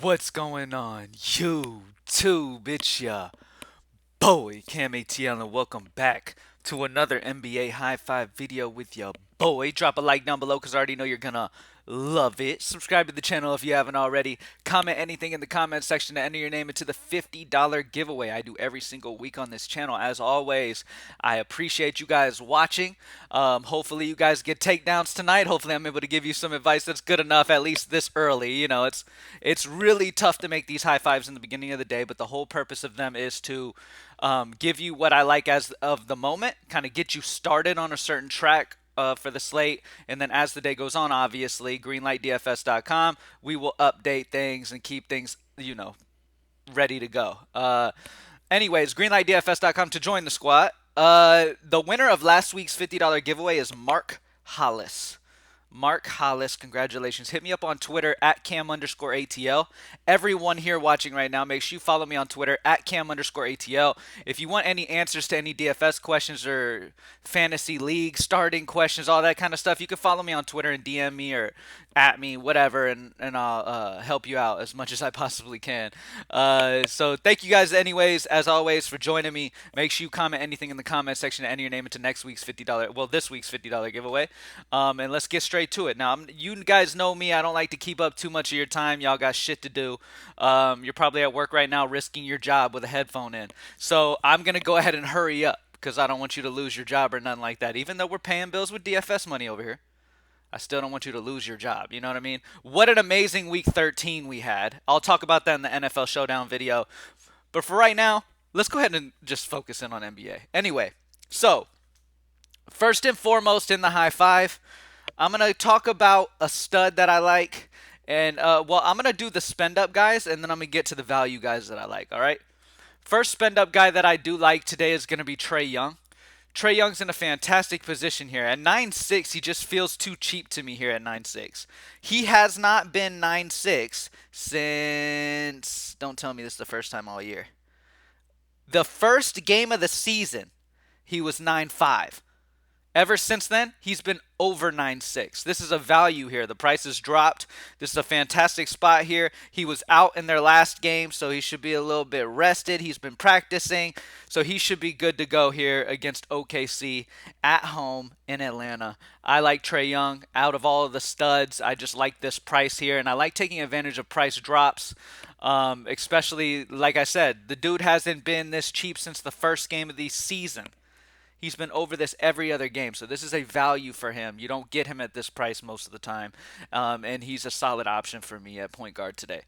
What's going on, YouTube? It's ya boy, CamATL, and welcome back to another NBA High Five video with ya boy. Drop a like down below because I already know you're gonna love it. Subscribe to the channel if you haven't already. Comment anything in the comment section to enter your name into the $50 giveaway I do every single week on this channel. As always, I appreciate you guys watching. Hopefully you guys get takedowns tonight. Hopefully I'm able to give you some advice that's good enough at least this early. You know, it's really tough to make these high fives in the beginning of the day, but the whole purpose of them is to give you what I like as of the moment, kind of get you started on a certain track for the slate. And then as the day goes on, obviously, greenlightdfs.com, we will update things and keep things, ready to go. Anyways, greenlightdfs.com to join the squad. The winner of last week's $50 giveaway is Mark Hollis. Mark Hollis, congratulations. Hit me up on Twitter at cam_ATL. Everyone here watching right now, make sure you follow me on Twitter at cam_ATL. If you want any answers to any DFS questions or fantasy league starting questions, all that kind of stuff, you can follow me on Twitter and DM me or at me, whatever, and I'll help you out as much as I possibly can. So thank you guys anyways, as always, for joining me. Make sure you comment anything in the comment section to enter your name into next week's this week's $50 giveaway. And let's get straight to it. Now, you guys know me. I don't like to keep up too much of your time. Y'all got shit to do. You're probably at work right now risking your job with a headphone in. So I'm going to go ahead and hurry up because I don't want you to lose your job or nothing like that. Even though we're paying bills with DFS money over here, I still don't want you to lose your job. You know what I mean? What an amazing week 13 we had. I'll talk about that in the NFL Showdown video. But for right now, let's go ahead and just focus in on NBA. Anyway, so first and foremost in the high five, I'm going to talk about a stud that I like. And, I'm going to do the spend up guys, and then I'm going to get to the value guys that I like, all right? First spend up guy that I do like today is going to be Trae Young. Trae Young's in a fantastic position here. At 9'6", he just feels too cheap to me here at 9'6". He has not been 9'6" since, don't tell me this is the first time all year. The first game of the season, he was 9'5". Ever since then, he's been over 9'6". This is a value here. The price has dropped. This is a fantastic spot here. He was out in their last game, so he should be a little bit rested. He's been practicing, so he should be good to go here against OKC at home in Atlanta. I like Trae Young. Out of all of the studs, I just like this price here, and I like taking advantage of price drops. Especially, like I said, the dude hasn't been this cheap since the first game of the season. He's been over this every other game, so this is a value for him. You don't get him at this price most of the time, and he's a solid option for me at point guard today.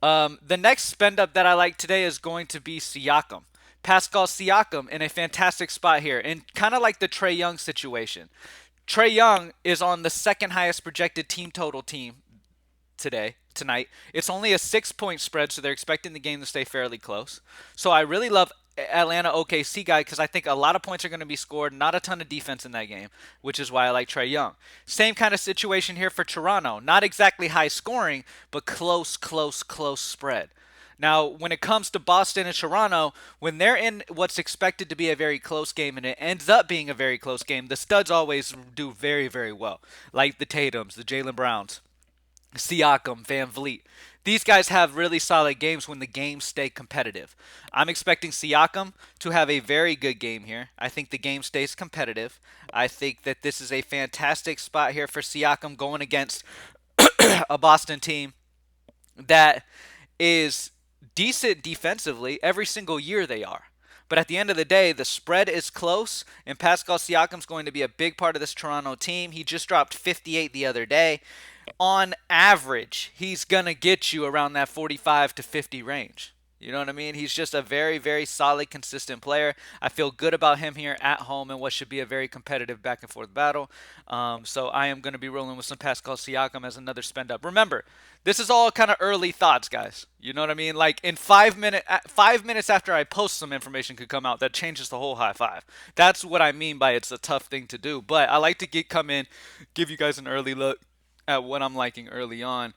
The next spend up that I like today is going to be Siakam. Pascal Siakam in a fantastic spot here, and kind of like the Trae Young situation. Trae Young is on the second highest projected team total team tonight. It's only a 6-point spread, so they're expecting the game to stay fairly close. So I really love Atlanta OKC guy because I think a lot of points are going to be scored, not a ton of defense in that game, which is why I like Trae Young. Same kind of situation here for Toronto. Not exactly high scoring, but close spread. Now, when it comes to Boston and Toronto, when they're in what's expected to be a very close game and it ends up being a very close game, the studs always do very well. Like the Tatums, the Jaylen Browns, Siakam, Van Vliet. These guys have really solid games when the games stay competitive. I'm expecting Siakam to have a very good game here. I think the game stays competitive. I think that this is a fantastic spot here for Siakam going against a Boston team that is decent defensively every single year they are. But at the end of the day, the spread is close, and Pascal Siakam's going to be a big part of this Toronto team. He just dropped 58 the other day. On average, he's going to get you around that 45 to 50 range. You know what I mean? He's just a very solid, consistent player. I feel good about him here at home in what should be a very competitive back and forth battle. So I am going to be rolling with some Pascal Siakam as another spend up. Remember, this is all kind of early thoughts, guys. You know what I mean? Like in 5 minutes after I post, some information could come out that changes the whole high five. That's what I mean by it's a tough thing to do. But I like to come in, give you guys an early look at what I'm liking early on.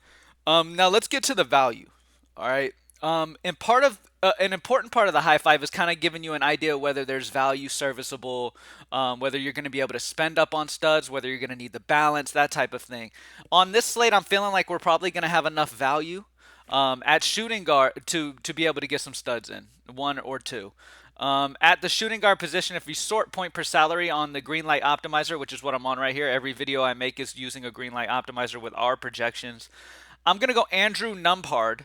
Now let's get to the value. All right. And part of an important part of the high five is kind of giving you an idea whether there's value serviceable, whether you're going to be able to spend up on studs, whether you're going to need the balance, that type of thing. On this slate, I'm feeling like we're probably going to have enough value. at shooting guard to be able to get some studs in, one or two. At the shooting guard position, if we sort point per salary on the Greenlight optimizer, which is what I'm on right here, every video I make is using a Greenlight optimizer with our projections. I'm gonna go Andrew Nembhard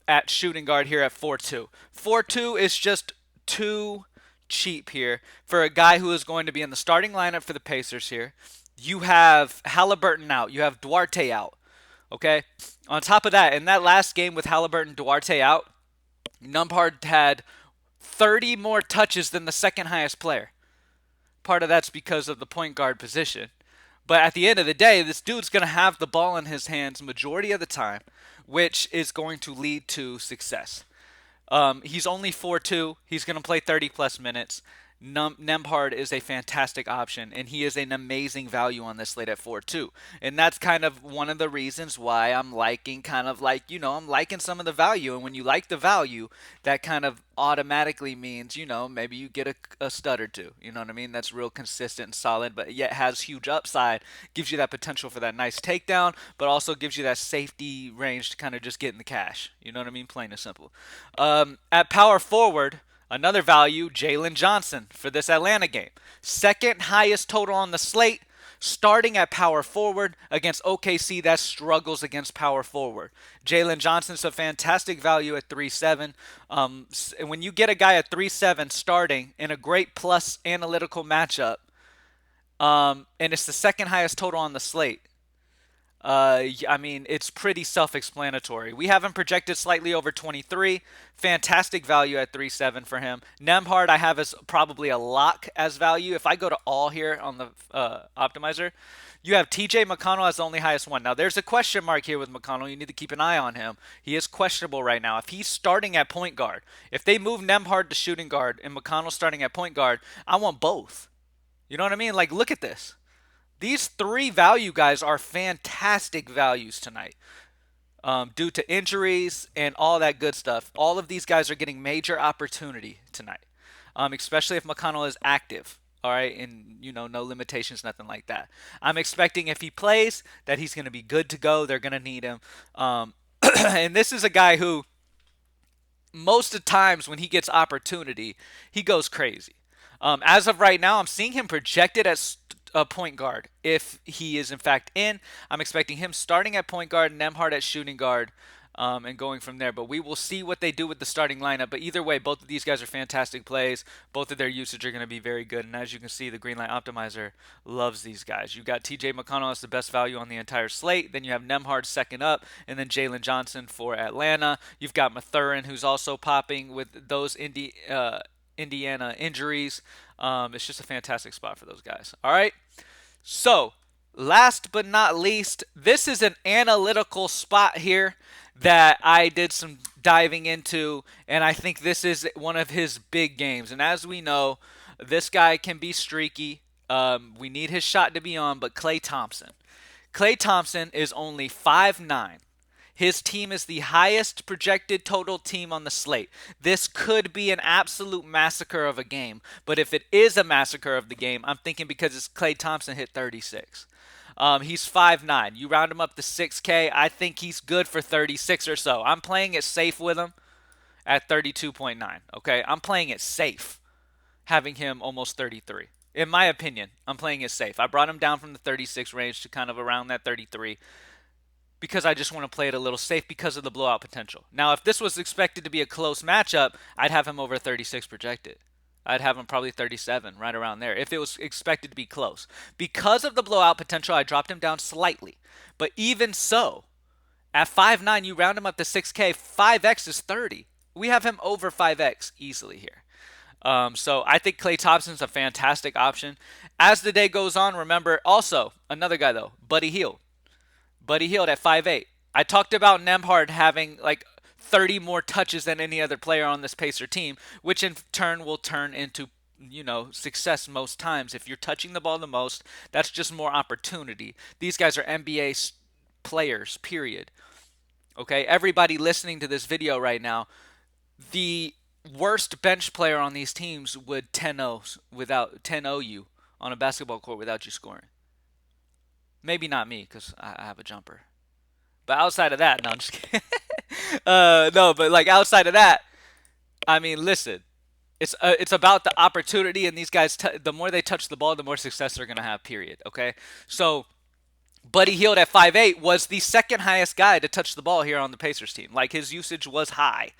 at shooting guard here at 4-2. 4-2 is just too cheap here for a guy who is going to be in the starting lineup for the Pacers here. You have Halliburton out. You have Duarte out. Okay? On top of that, in that last game with Halliburton Duarte out, Nembhard had 30 more touches than the second highest player. Part of that's because of the point guard position. But at the end of the day, this dude's going to have the ball in his hands majority of the time, which is going to lead to success. He's only 4-2. He's going to play 30 plus minutes. Nembhard is a fantastic option, and he is an amazing value on this slate at 4-2. And that's kind of one of the reasons why I'm liking I'm liking some of the value. And when you like the value, that kind of automatically means, maybe you get a stud or two. You know what I mean? That's real consistent and solid, but yet has huge upside, gives you that potential for that nice takedown, but also gives you that safety range to kind of just get in the cash. You know what I mean? Plain and simple. At power forward, another value, Jalen Johnson for this Atlanta game. Second highest total on the slate, starting at power forward against OKC that struggles against power forward. Jalen Johnson's a fantastic value at 3-7. When you get a guy at 3-7 starting in a great plus analytical matchup, and it's the second highest total on the slate, it's pretty self-explanatory. We have him projected slightly over 23. Fantastic value at 3-7 for him. Nembhard I have as probably a lock as value. If I go to all here on the optimizer, you have TJ McConnell as the only highest one. Now, there's a question mark here with McConnell. You need to keep an eye on him. He is questionable right now. If he's starting at point guard, if they move Nembhard to shooting guard and McConnell starting at point guard, I want both. You know what I mean? Like, look at this. These three value guys are fantastic values tonight due to injuries and all that good stuff. All of these guys are getting major opportunity tonight, especially if McConnell is active. All right, and no limitations, nothing like that. I'm expecting if he plays that he's going to be good to go. They're going to need him. And this is a guy who most of the times when he gets opportunity, he goes crazy. As of right now, I'm seeing him projected as a point guard. If he is in fact in, I'm expecting him starting at point guard, Nembhard at shooting guard, and going from there. But we will see what they do with the starting lineup. But either way, both of these guys are fantastic plays. Both of their usage are going to be very good. And as you can see, the Greenlight Optimizer loves these guys. You got TJ McConnell as the best value on the entire slate. Then you have Nembhard second up, and then Jalen Johnson for Atlanta. You've got Mathurin, who's also popping with those Indiana injuries. It's just a fantastic spot for those guys. All right. So, last but not least, this is an analytical spot here that I did some diving into, and I think this is one of his big games. And as we know, this guy can be streaky. We need his shot to be on, but Klay Thompson. Klay Thompson is only 5'9". His team is the highest projected total team on the slate. This could be an absolute massacre of a game. But if it is a massacre of the game, I'm thinking because it's Klay Thompson hit 36. He's 5'9". You round him up to 6K, I think he's good for 36 or so. I'm playing it safe with him at 32.9. Okay, I'm playing it safe, having him almost 33. In my opinion, I'm playing it safe. I brought him down from the 36 range to kind of around that 33. Because I just want to play it a little safe because of the blowout potential. Now, if this was expected to be a close matchup, I'd have him over 36 projected. I'd have him probably 37, right around there, if it was expected to be close. Because of the blowout potential, I dropped him down slightly. But even so, at 5'9", you round him up to 6K, 5X is 30. We have him over 5X easily here. So I think Klay Thompson's a fantastic option. As the day goes on, remember, also, another guy though, Buddy Hield. Buddy Hield at 5'8". I talked about Nembhard having like 30 more touches than any other player on this Pacer team, which in turn will turn into, success most times. If you're touching the ball the most, that's just more opportunity. These guys are NBA players, period. Okay, everybody listening to this video right now, the worst bench player on these teams would 10-0 you on a basketball court without you scoring. Maybe not me, because I have a jumper. But outside of that, no, I'm just kidding. No, but like outside of that, I mean, listen, it's about the opportunity, and these guys, the more they touch the ball, the more success they're gonna have. Period. Okay, so Buddy Hield at 5'8" was the second highest guy to touch the ball here on the Pacers team. Like his usage was high.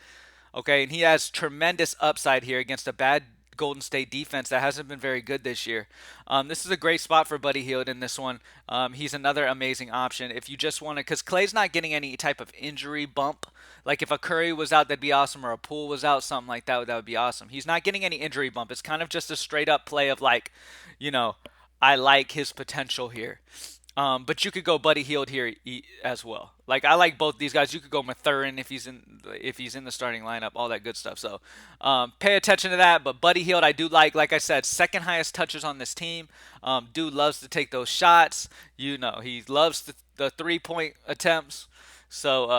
Okay, and he has tremendous upside here against a bad Golden State defense that hasn't been very good this year. This is a great spot for Buddy Hield in this one. He's another amazing option if you just want to, because Clay's not getting any type of injury bump. Like if a Curry was out, that'd be awesome, or a Poole was out, something like that, that would be awesome. He's not getting any injury bump. It's kind of just a straight up play of like, you know, I like his potential here. But you could go Buddy Hield here as well. Like I like both these guys. You could go Mathurin if he's in the starting lineup, all that good stuff. So pay attention to that. But Buddy Hield, I do like I said, second highest touches on this team. Dude loves to take those shots. You know, he loves the 3-point attempts. So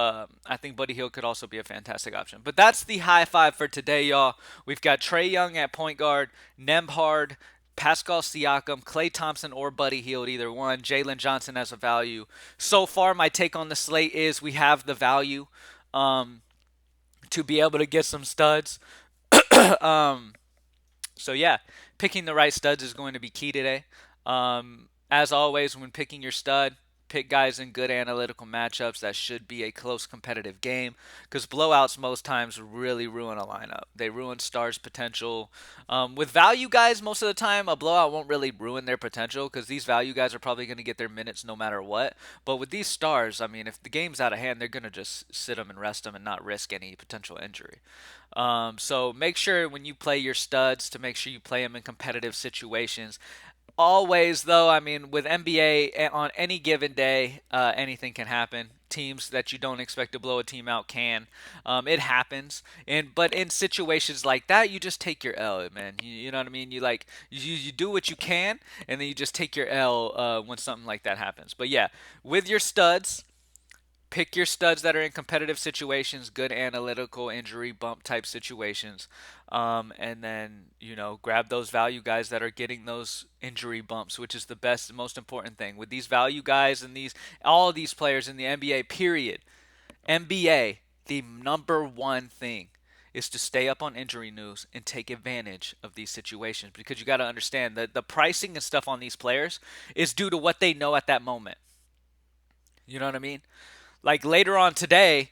I think Buddy Hield could also be a fantastic option. But that's the high five for today, y'all. We've got Trae Young at point guard, Nembhard, Pascal Siakam, Klay Thompson, or Buddy Hield, either one. Jalen Johnson as a value. So far, my take on the slate is we have the value to be able to get some studs. um, so yeah, picking the right studs is going to be key today. As always, when picking your stud, pick guys in good analytical matchups. That should be a close competitive game because blowouts most times really ruin a lineup. They ruin stars' potential. With value guys, most of the time, a blowout won't really ruin their potential because these value guys are probably going to get their minutes no matter what. But with these stars, I mean, if the game's out of hand, they're going to just sit them and rest them and not risk any potential injury. So make sure when you play your studs to make sure you play them in competitive situations. Always, though, I mean, with NBA, on any given day, anything can happen. Teams that you don't expect to blow a team out can. It happens, but in situations like that, you just take your L, man. You know what I mean? You do what you can, and then you just take your L when something like that happens. But yeah, with your studs, pick your studs that are in competitive situations, good analytical injury bump type situations, and then grab those value guys that are getting those injury bumps, which is the best and most important thing with these value guys and all of these players in the NBA. Period. NBA, the number one thing is to stay up on injury news and take advantage of these situations because you got to understand that the pricing and stuff on these players is due to what they know at that moment. You know what I mean? Like later on today,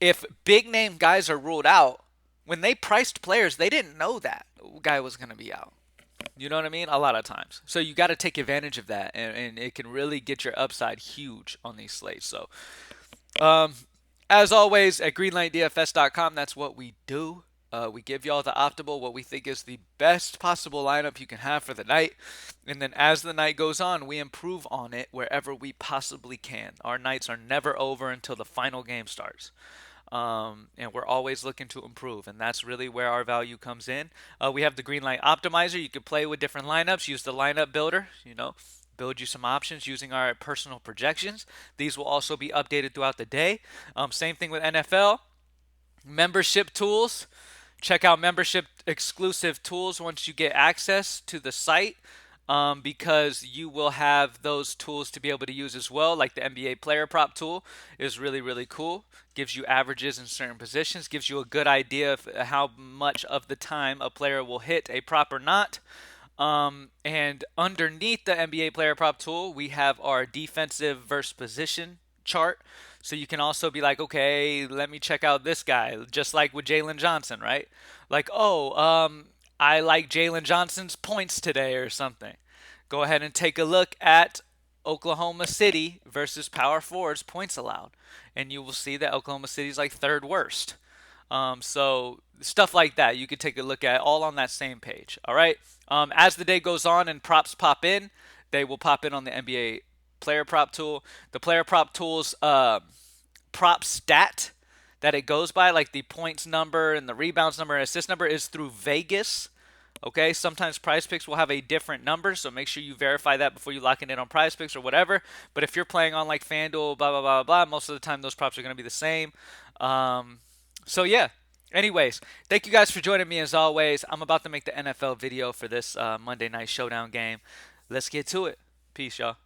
if big name guys are ruled out, when they priced players, they didn't know that guy was going to be out. You know what I mean? A lot of times. So you got to take advantage of that, and it can really get your upside huge on these slates. So, um, as always, at greenlightdfs.com, that's what we do. We give y'all the optimal, what we think is the best possible lineup you can have for the night. And then as the night goes on, we improve on it wherever we possibly can. Our nights are never over until the final game starts. And we're always looking to improve, and that's really where our value comes in. We have the Greenlight Optimizer. You can play with different lineups, use the lineup builder, build you some options using our personal projections. These will also be updated throughout the day. Same thing with NFL. Membership tools. Check out membership exclusive tools once you get access to the site. Because you will have those tools to be able to use as well. Like the NBA player prop tool is really, really cool. Gives you averages in certain positions, gives you a good idea of how much of the time a player will hit a prop or not. And underneath the NBA player prop tool, we have our defensive versus position chart. So you can also be like, okay, let me check out this guy, just like with Jalen Johnson, right? Like, I like Jalen Johnson's points today or something. Go ahead and take a look at Oklahoma City versus power forwards points allowed, and you will see that Oklahoma City is like third worst. So stuff like that you could take a look at all on that same page. All right. As the day goes on and props pop in, they will pop in on the NBA player prop tool. The player prop tool's prop stat that it goes by, like the points number and the rebounds number and assist number, is through Vegas. Okay, sometimes PrizePicks will have a different number, so make sure you verify that before you lock it in on PrizePicks or whatever. But if you're playing on like FanDuel, blah, blah, blah, blah, most of the time those props are going to be the same. So yeah, anyways, thank you guys for joining me as always. I'm about to make the NFL video for this Monday Night Showdown game. Let's get to it. Peace, y'all.